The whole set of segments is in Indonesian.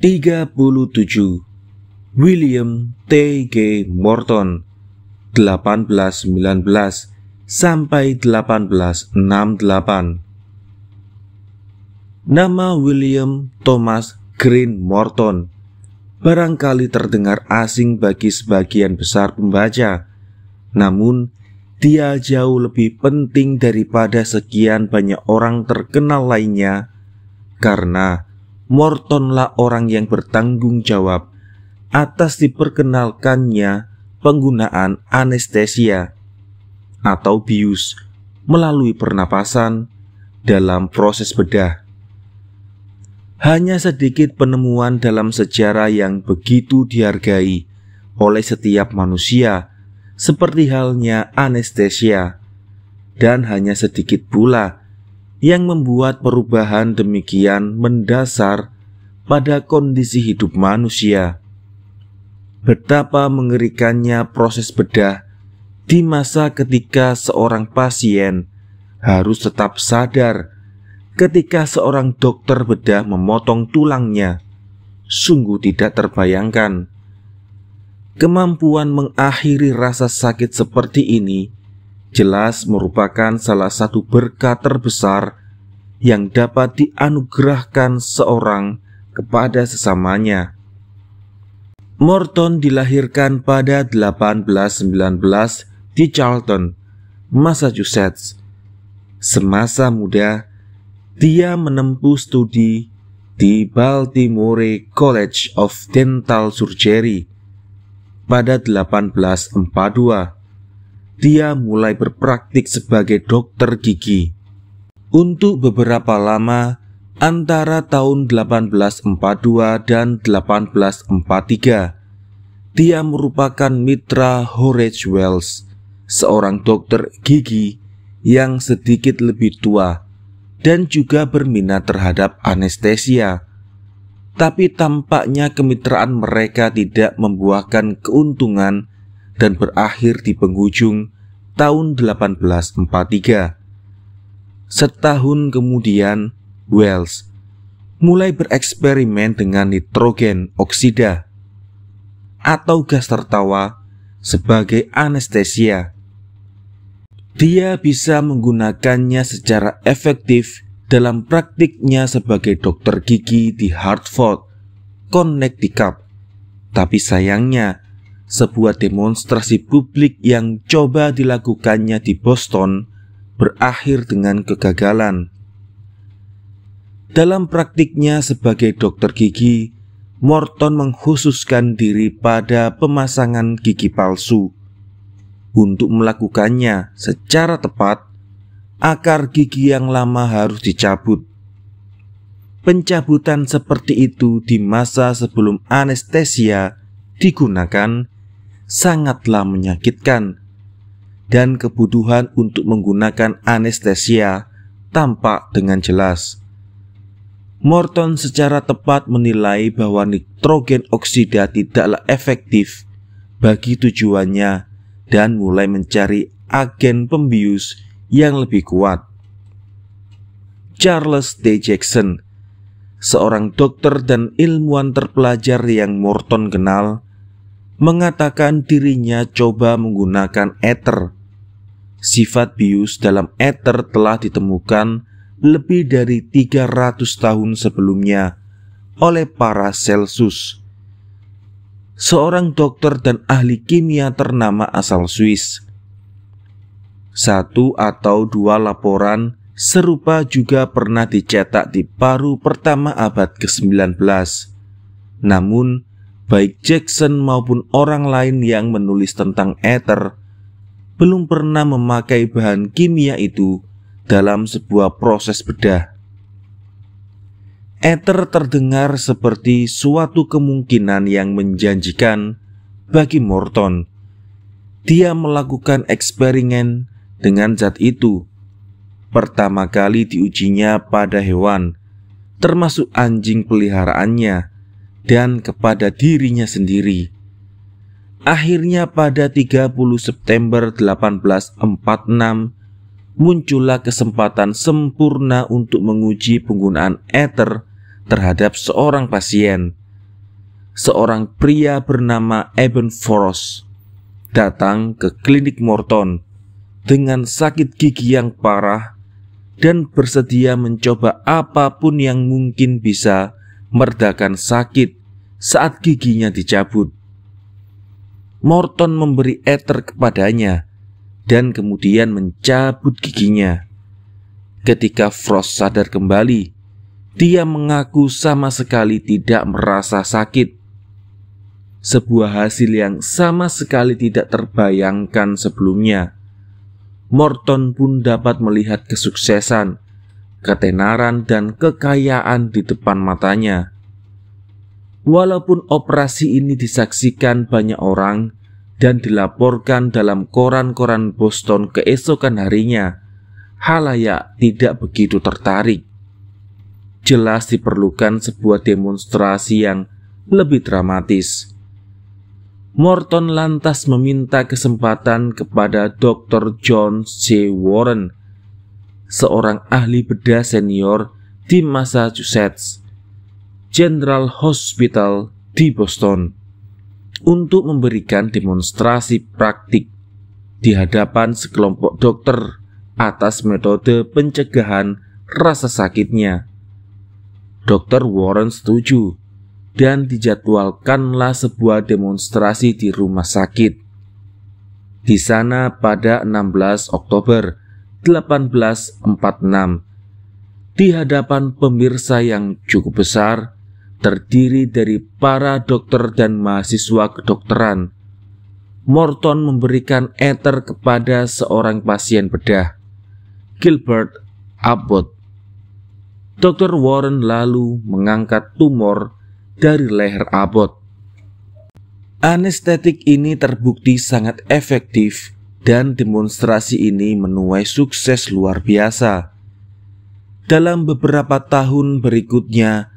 37. William T. G. Morton 1819 sampai 1868. Nama William Thomas Green Morton barangkali terdengar asing bagi sebagian besar pembaca, namun dia jauh lebih penting daripada sekian banyak orang terkenal lainnya, karena Mortonlah orang yang bertanggung jawab atas diperkenalkannya penggunaan anestesia atau bius melalui pernapasan dalam proses bedah. Hanya sedikit penemuan dalam sejarah yang begitu dihargai oleh setiap manusia, seperti halnya anestesia, dan hanya sedikit pula yang membuat perubahan demikian mendasar pada kondisi hidup manusia. Betapa mengerikannya proses bedah di masa ketika seorang pasien harus tetap sadar ketika seorang dokter bedah memotong tulangnya. Sungguh tidak terbayangkan. Kemampuan mengakhiri rasa sakit seperti ini jelas merupakan salah satu berkat terbesar yang dapat dianugerahkan seorang kepada sesamanya. Morton dilahirkan pada 1819 di Charlton, Massachusetts. Semasa muda, dia menempuh studi di Baltimore College of Dental Surgery. Pada 1842, dia mulai berpraktik sebagai dokter gigi. Untuk beberapa lama, antara tahun 1842 dan 1843, dia merupakan mitra Horace Wells, seorang dokter gigi yang sedikit lebih tua dan juga berminat terhadap anestesia. Tapi tampaknya kemitraan mereka tidak membuahkan keuntungan dan berakhir di penghujung tahun 1843. Setahun kemudian, Wells mulai bereksperimen dengan nitrogen oksida atau gas tertawa sebagai anestesia. Dia bisa menggunakannya secara efektif dalam praktiknya sebagai dokter gigi di Hartford, Connecticut. Tapi sayangnya, sebuah demonstrasi publik yang coba dilakukannya di Boston berakhir dengan kegagalan. Dalam praktiknya sebagai dokter gigi, Morton mengkhususkan diri pada pemasangan gigi palsu. Untuk melakukannya secara tepat, akar gigi yang lama harus dicabut. Pencabutan seperti itu di masa sebelum anestesia digunakan sangatlah menyakitkan, dan kebutuhan untuk menggunakan anestesia tampak dengan jelas. Morton secara tepat menilai bahwa nitrogen oksida tidaklah efektif bagi tujuannya dan mulai mencari agen pembius yang lebih kuat. Charles D. Jackson, seorang dokter dan ilmuwan terpelajar yang Morton kenal, mengatakan dirinya coba menggunakan ether. Sifat bius dalam ether telah ditemukan lebih dari 300 tahun sebelumnya oleh Paracelsus, seorang dokter dan ahli kimia ternama asal Swiss. Satu atau dua laporan serupa juga pernah dicetak di paruh pertama abad ke-19. Namun, baik Jackson maupun orang lain yang menulis tentang ether belum pernah memakai bahan kimia itu dalam sebuah proses bedah. Ether terdengar seperti suatu kemungkinan yang menjanjikan bagi Morton. Dia melakukan eksperimen dengan zat itu. Pertama kali diujinya pada hewan, termasuk anjing peliharaannya, dan kepada dirinya sendiri. Akhirnya pada 30 September 1846 muncullah kesempatan sempurna untuk menguji penggunaan ether terhadap seorang pasien. seorang pria bernama Eben Frost datang ke klinik Morton dengan sakit gigi yang parah dan bersedia mencoba apapun yang mungkin bisa meredakan sakit saat giginya dicabut. Morton memberi ether kepadanya dan kemudian mencabut giginya. Ketika Frost sadar kembali, dia mengaku sama sekali tidak merasa sakit. Sebuah hasil yang sama sekali tidak terbayangkan sebelumnya. Morton pun dapat melihat kesuksesan, ketenaran, dan kekayaan di depan matanya. Walaupun operasi ini disaksikan banyak orang dan dilaporkan dalam koran-koran Boston keesokan harinya, khalayak tidak begitu tertarik. Jelas diperlukan sebuah demonstrasi yang lebih dramatis. Morton lantas meminta kesempatan kepada Dr. John C. Warren, seorang ahli bedah senior di Massachusetts General Hospital di Boston, untuk memberikan demonstrasi praktik di hadapan sekelompok dokter atas metode pencegahan rasa sakitnya. Dr. Warren setuju dan dijadwalkanlah sebuah demonstrasi di rumah sakit. Di sana pada 16 Oktober 1846, di hadapan pemirsa yang cukup besar, terdiri dari para dokter dan mahasiswa kedokteran, Morton memberikan ether kepada seorang pasien bedah, Gilbert Abbott. Dr. Warren lalu mengangkat tumor dari leher Abbott. Anestetik ini terbukti sangat efektif dan demonstrasi ini menuai sukses luar biasa. Dalam beberapa tahun berikutnya,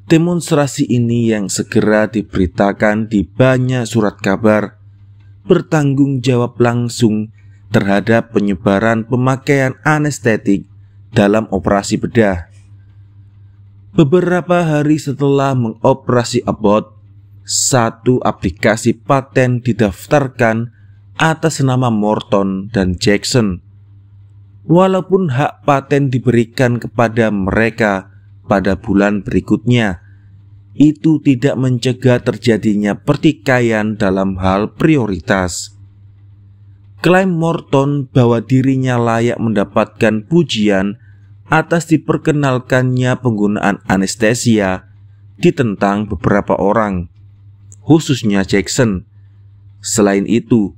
demonstrasi ini yang segera diberitakan di banyak surat kabar bertanggung jawab langsung terhadap penyebaran pemakaian anestetik dalam operasi bedah. Beberapa hari setelah mengoperasi Abbott, satu aplikasi paten didaftarkan atas nama Morton dan Jackson. Walaupun hak paten diberikan kepada mereka pada bulan berikutnya, itu tidak mencegah terjadinya pertikaian dalam hal prioritas. Klaim Morton bahwa dirinya layak mendapatkan pujian atas diperkenalkannya penggunaan anestesia ditentang beberapa orang, khususnya Jackson. Selain itu,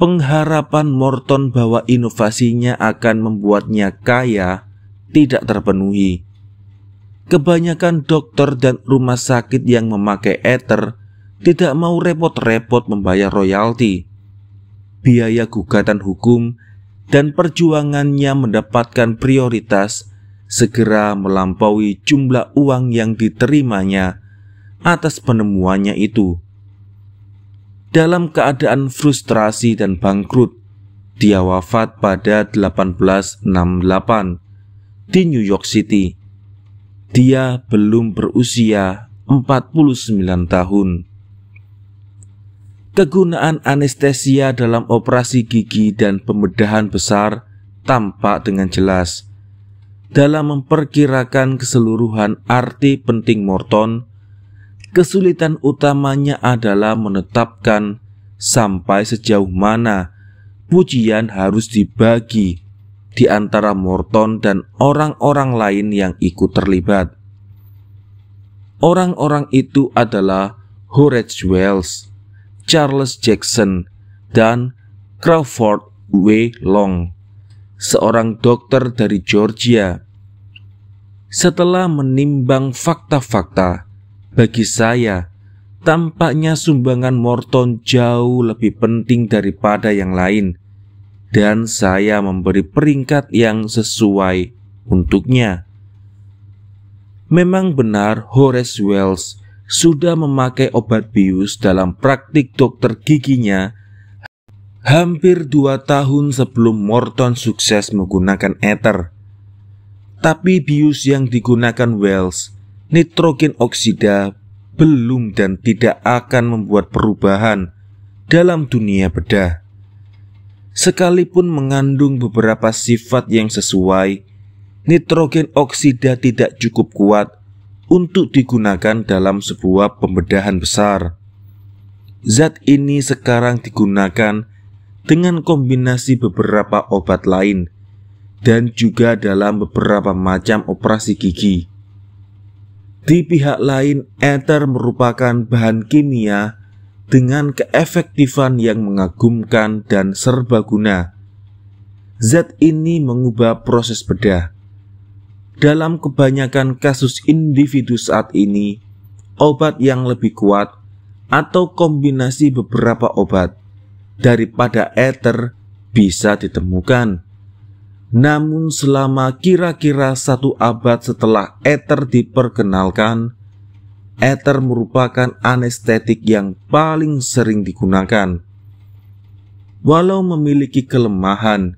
pengharapan Morton bahwa inovasinya akan membuatnya kaya tidak terpenuhi. Kebanyakan dokter dan rumah sakit yang memakai ether tidak mau repot-repot membayar royalti, biaya gugatan hukum, dan perjuangannya mendapatkan prioritas segera melampaui jumlah uang yang diterimanya atas penemuannya itu. Dalam keadaan frustrasi dan bangkrut, dia wafat pada 1868 di New York City. Dia belum berusia 49 tahun. Kegunaan anestesia dalam operasi gigi dan pembedahan besar tampak dengan jelas. Dalam memperkirakan keseluruhan arti penting Morton, kesulitan utamanya adalah menetapkan sampai sejauh mana pujian harus dibagi di antara Morton dan orang-orang lain yang ikut terlibat. Orang-orang itu adalah Horace Wells, Charles Jackson, dan Crawford W. Long, seorang dokter dari Georgia. Setelah menimbang fakta-fakta, bagi saya, tampaknya sumbangan Morton jauh lebih penting daripada yang lain, dan saya memberi peringkat yang sesuai untuknya. Memang benar Horace Wells sudah memakai obat bius dalam praktik dokter giginya hampir 2 tahun sebelum Morton sukses menggunakan ether. Tapi bius yang digunakan Wells, nitrogen oksida, belum dan tidak akan membuat perubahan dalam dunia bedah. Sekalipun mengandung beberapa sifat yang sesuai, nitrogen oksida tidak cukup kuat untuk digunakan dalam sebuah pembedahan besar. Zat ini sekarang digunakan dengan kombinasi beberapa obat lain dan juga dalam beberapa macam operasi gigi. Di pihak lain, ether merupakan bahan kimia dengan keefektifan yang mengagumkan dan serbaguna. Zat ini mengubah proses bedah. Dalam kebanyakan kasus individu saat ini, obat yang lebih kuat atau kombinasi beberapa obat daripada ether bisa ditemukan. Namun selama kira-kira 1 abad setelah ether diperkenalkan, ether merupakan anestetik yang paling sering digunakan. Walau memiliki kelemahan,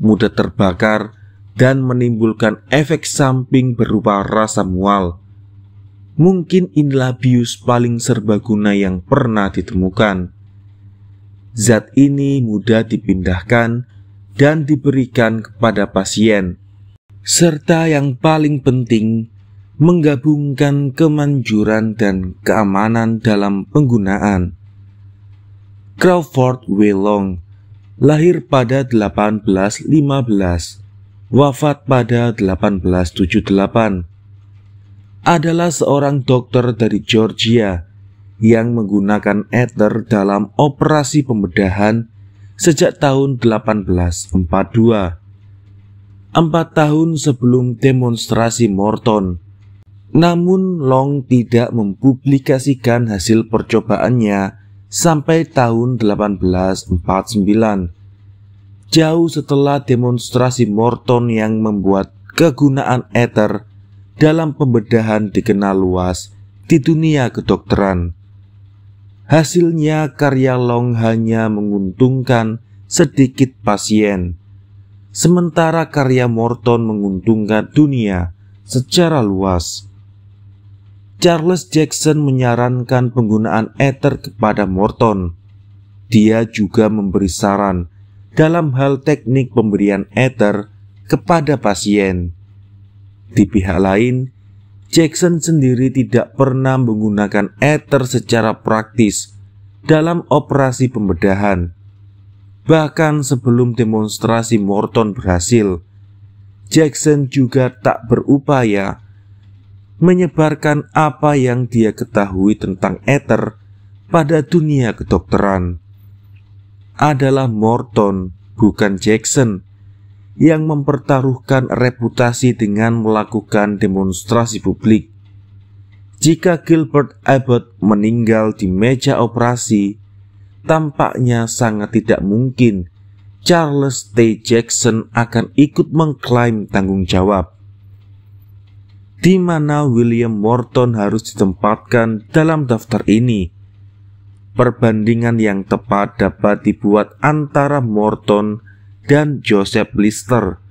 mudah terbakar, dan menimbulkan efek samping berupa rasa mual, mungkin inilah bius paling serbaguna yang pernah ditemukan. Zat ini mudah dipindahkan dan diberikan kepada pasien, serta yang paling penting, menggabungkan kemanjuran dan keamanan dalam penggunaan. Crawford W. Long lahir pada 1815, wafat pada 1878, adalah seorang dokter dari Georgia yang menggunakan ether dalam operasi pembedahan sejak tahun 1842, 4 tahun sebelum demonstrasi Morton. Namun Long tidak mempublikasikan hasil percobaannya sampai tahun 1849, jauh setelah demonstrasi Morton yang membuat kegunaan ether dalam pembedahan dikenal luas di dunia kedokteran. Hasilnya, karya Long hanya menguntungkan sedikit pasien, sementara karya Morton menguntungkan dunia secara luas. Charles Jackson menyarankan penggunaan ether kepada Morton. Dia juga memberi saran dalam hal teknik pemberian ether kepada pasien. Di pihak lain, Jackson sendiri tidak pernah menggunakan ether secara praktis dalam operasi pembedahan. Bahkan sebelum demonstrasi Morton berhasil, Jackson juga tak berupaya menyebarkan apa yang dia ketahui tentang ether pada dunia kedokteran. Adalah Morton, bukan Jackson, yang mempertaruhkan reputasi dengan melakukan demonstrasi publik. Jika Gilbert Abbott meninggal di meja operasi, tampaknya sangat tidak mungkin Charles T. Jackson akan ikut mengklaim tanggung jawab. Di mana William Morton harus ditempatkan dalam daftar ini? Perbandingan yang tepat dapat dibuat antara Morton dan Joseph Lister.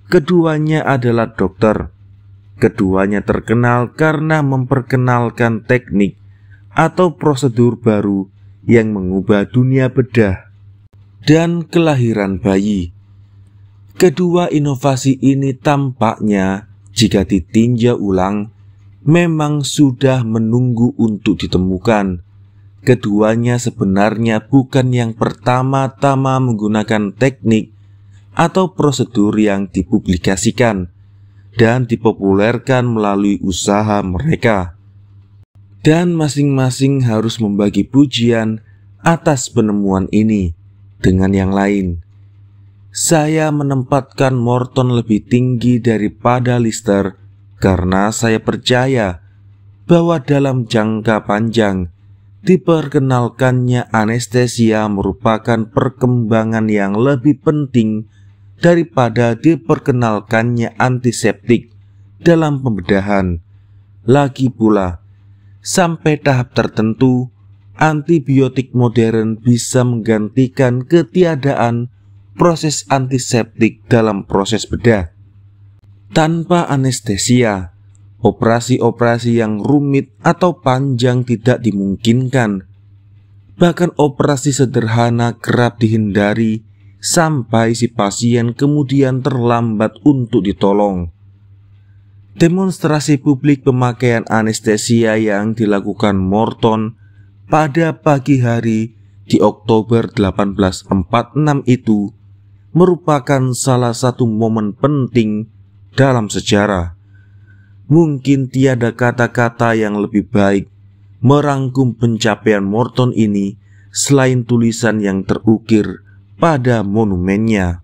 Keduanya adalah dokter. Keduanya terkenal karena memperkenalkan teknik atau prosedur baru yang mengubah dunia bedah dan kelahiran bayi. Kedua inovasi ini tampaknya, jika ditinjau ulang, memang sudah menunggu untuk ditemukan. Keduanya sebenarnya bukan yang pertama-tama menggunakan teknik atau prosedur yang dipublikasikan dan dipopulerkan melalui usaha mereka. Dan masing-masing harus membagi pujian atas penemuan ini dengan yang lain. Saya menempatkan Morton lebih tinggi daripada Lister karena saya percaya bahwa dalam jangka panjang diperkenalkannya anestesia merupakan perkembangan yang lebih penting daripada diperkenalkannya antiseptik dalam pembedahan. Lagi pula, sampai tahap tertentu, antibiotik modern bisa menggantikan ketiadaan proses antiseptik dalam proses bedah. Tanpa anestesia, Operasi-operasi yang rumit atau panjang tidak dimungkinkan. Bahkan operasi sederhana kerap dihindari sampai si pasien kemudian terlambat untuk ditolong. Demonstrasi publik pemakaian anestesia yang dilakukan Morton pada pagi hari di Oktober 1846 itu merupakan salah satu momen penting dalam sejarah. Mungkin tiada kata-kata yang lebih baik merangkum pencapaian Morton ini selain tulisan yang terukir pada monumennya.